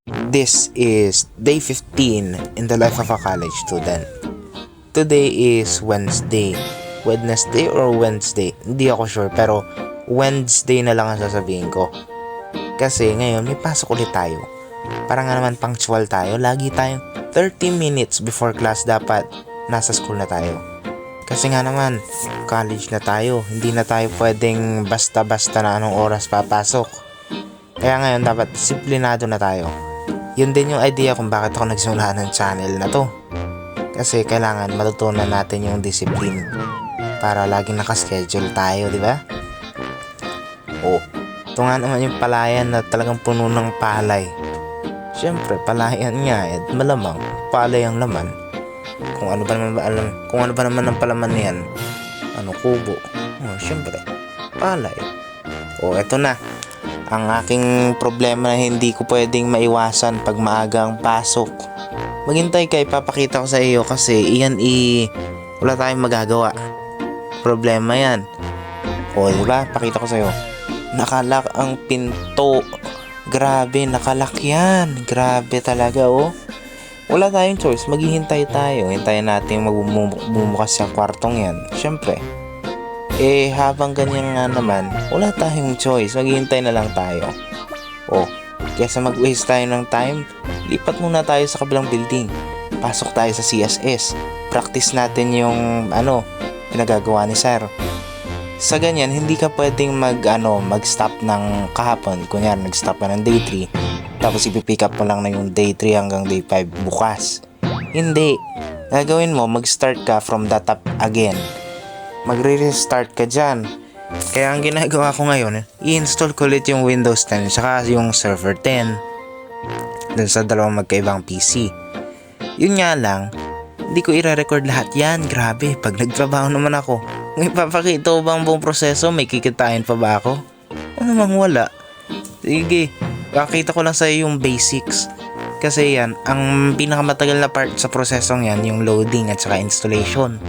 This is day 15 in the life of a college student. Today is Wednesday. Wednesday or Wednesday? Hindi ako sure, pero Wednesday na lang ang sasabihin ko. Kasi ngayon may pasok ulit tayo. Para nga naman punctual tayo, lagi tayong 30 minutes before class dapat nasa school na tayo. Kasi nga naman, college na tayo, hindi na tayo pwedeng basta-basta na anong oras papasok. Kaya ngayon dapat disiplinado na tayo. Yun din yung idea kung bakit ako nagsimula ng channel na to. Kasi kailangan matutunan natin yung discipline para laging nakaschedule tayo, di ba? Oh, ito nga naman yung palayan na talagang puno ng palay. Siyempre, palayan nga at malamang palay ang laman. Kung ano ba naman ang palaman niyan? Kubo. Oh, siyempre, palay. Oh, eto na. Ang aking problema na hindi ko pwedeng maiwasan pag maaga ang pasok. Maghintay ka, ipapakita ko sa iyo kasi wala tayong magagawa. Problema yan. O, diba? Pakita ko sa iyo. Nakalock ang pinto. Grabe, nakalock yan. Grabe talaga, oh. Wala tayong choice. Maghihintay tayo. Hintayin natin magbubukas sa kwartong yan. Siyempre. Habang ganyan nga naman, wala tayong choice. Maghihintay na lang tayo. Oh, kaysa mag-waste tayo ng time, lipat muna tayo sa kabilang building. Pasok tayo sa CSS. Practice natin yung pinagagawa ni Sir. Sa ganyan, hindi ka pwedeng mag-stop ng kahapon. Kunyari, nag-stop ka ng day 3. Tapos ipipick up mo lang na yung day 3 hanggang day 5 bukas. Hindi. Gagawin mo, mag-start ka from the top again. Magre-restart ka dyan. Kaya ang ginagawa ko ngayon, i-install ko ulit yung Windows 10 saka yung Server 10 dun sa dalawang magkaibang PC. Yun nga lang, hindi ko i-record lahat yan. Grabe, pag nagtrabaho naman ako, ngayon papakita ko ba ang buong proseso? May kikitain pa ba ako? O namang wala. Sige, kakita ko lang sa yung basics. Kasi yan, ang pinakamatagal na part sa prosesong yan, yung loading at saka installation.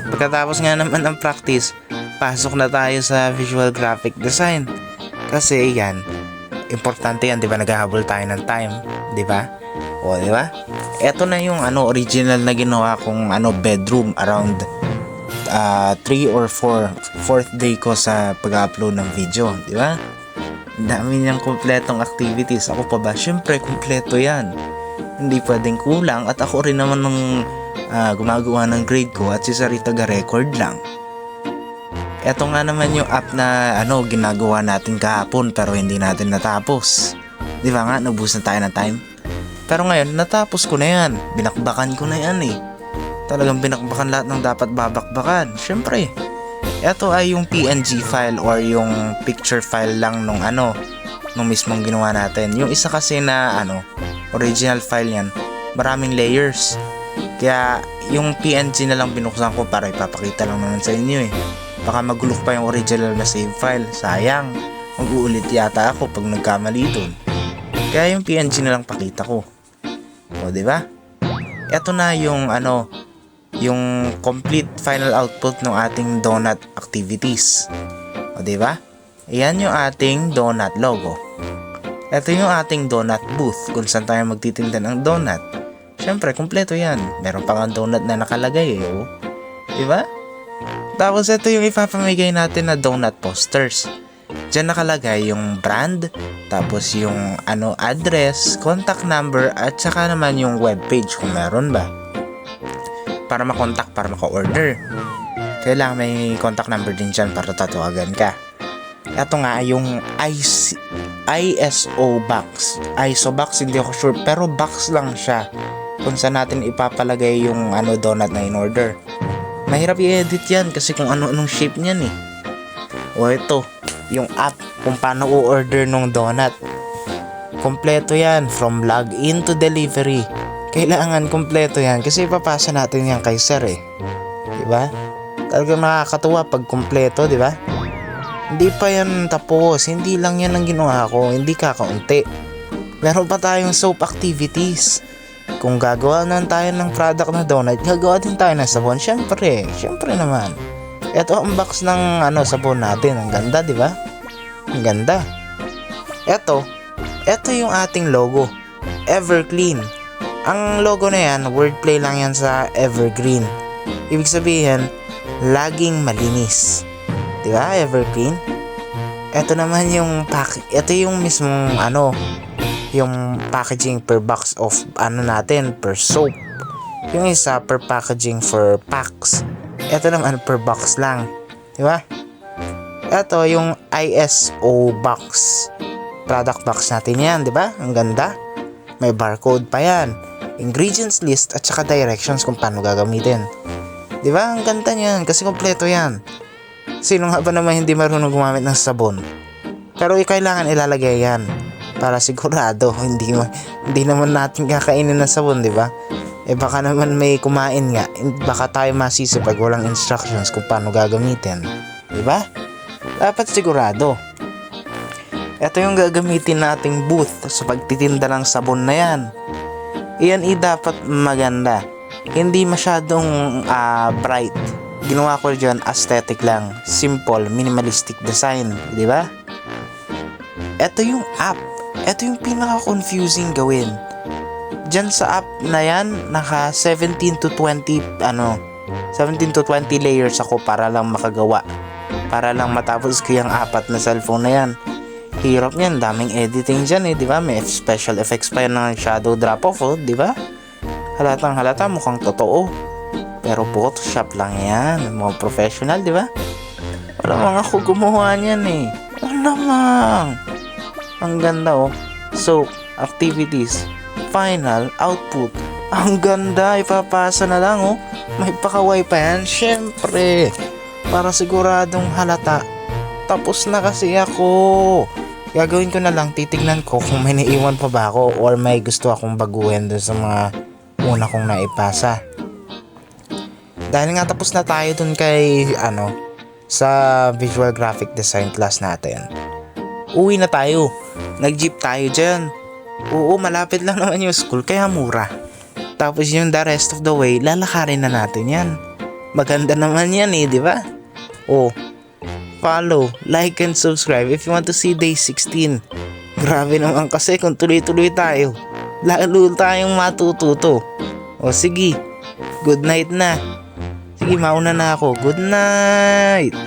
Pagkatapos nga naman ng practice, pasok na tayo sa visual graphic design. Kasi yan, importante yan, 'di ba? Naghahabol tayo ng time, 'di ba? O, 'di ba? Ito na yung original na ginawa kong bedroom around 3 or 4th day ko sa pag-upload ng video, 'di ba? Dami niyang kumpletong activities. Ako pa ba? Syempre, kumpleto 'yan. Hindi pwedeng kulang at ako rin naman ng gumagawa ng grade ko at si Sarita ga-record lang. Eto nga naman yung app na ginagawa natin kahapon pero hindi natin natapos. Di ba nga, nabusan tayo ng time? Pero ngayon, natapos ko na yan. Binakbakan ko na yan eh. Talagang binakbakan lahat ng dapat babakbakan. Syempre, eto ay yung PNG file or yung picture file lang nung mismong ginawa natin. Yung isa kasi na original file yan, maraming layers. Kaya yung PNG na lang binuksan ko para ipapakita lang naman sa inyo eh. Baka magulok pa yung original na save file. Sayang, mag-uulit yata ako pag nagkamali dun. Kaya yung PNG na lang pakita ko. O, diba? Ito na yung yung complete final output ng ating donut activities. O, diba? Ayan yung ating donut logo. Ito yung ating donut booth kung saan tayo magtitinda ng donut. Siyempre, kumpleto yan. Meron pa nga donut na nakalagay eh. Oh. Diba? Tapos ito yung ipapamigay natin na donut posters. Diyan nakalagay yung brand, tapos yung address, contact number, at saka naman yung webpage kung meron ba. Para makontak, para maka-order. Kailangan may contact number din dyan para tatawagan ka. Ito nga yung ISO box. ISO box, hindi ako sure, pero box lang siya. Kung saan natin ipapalagay yung donut na in-order. Mahirap i-edit yan kasi kung ano-anong shape niyan eh. O ito, yung app kung paano u-order ng donut. Kompleto yan from login to delivery. Kailangan kompleto yan kasi ipapasa natin yan kay Sir eh. Diba? Talagang nakakatuwa pag kompleto, diba? Hindi pa yan tapos. Hindi lang yan ang ginawa ko. Hindi kakaunti. Meron pa tayong soap activities. Kung gagawa na tayo ng product na donut, gagawa din tayo ng sabon. Syempre naman. Ito ang box ng sabon natin. Ang ganda, di ba? Ang ganda. Ito yung ating logo. Everclean. Ang logo na yan, wordplay lang yan sa evergreen. Ibig sabihin, laging malinis. Diba, everclean? Ito naman yung ito yung mismong yung packaging per box of natin, per soap. Yung isa per packaging for packs. Ito naman per box lang. Diba? Ito yung ISO box. Product box natin yan, diba? Ang ganda. May barcode pa yan. Ingredients list at saka directions kung paano gagamitin. Diba? Ang ganda niyan kasi kompleto yan. Sino nga ba naman hindi marunong gumamit ng sabon? Pero kailangan ilalagay yan para sigurado hindi naman natin kakainin ng sabon, diba? Baka naman may kumain nga, baka tayo masisi pag walang instructions kung paano gagamitin, diba? Dapat sigurado. Ito yung gagamitin nating booth sa pagtitinda ng sabon na yan. Iyan dapat maganda. Hindi masyadong bright. Ginawa ko dyan aesthetic lang. Simple, minimalistic design. Diba? Ito yung app. Ito yung pinaka-confusing gawin. Dyan sa app na yan, naka 17 to 20 layers ako para lang makagawa. Para lang matapos ko yung 4 na cellphone na yan. Hirap yan, daming editing dyan di ba? May special effects pa yan ng shadow drop off, di ba? Halatang halata, mukhang totoo. Pero Photoshop lang yan, mga professional, di ba? Wala mga ako gumawa niyan Alamang! Ang ganda So, activities, final, output. Ang ganda, ipapasa na lang May pakaway pa yan, syempre. Para siguradong halata. Tapos na kasi ako. Gagawin ko na lang, titignan ko kung may naiwan pa ba ako or may gusto akong baguhin dun sa mga una kong naipasa. Dahil nga tapos na tayo dun kay sa visual graphic design class natin. Uwi na tayo. Nag-jeep tayo dyan. Oo, malapit lang naman yung school kaya mura. Tapos yung the rest of the way, lalakarin na natin yan. Maganda naman yan di ba? Follow, like, and subscribe if you want to see day 16. Grabe naman kasi kung tuloy-tuloy tayo. Lalo tayong matututo. Sige, good night na. Sige, mauna na ako. Good night!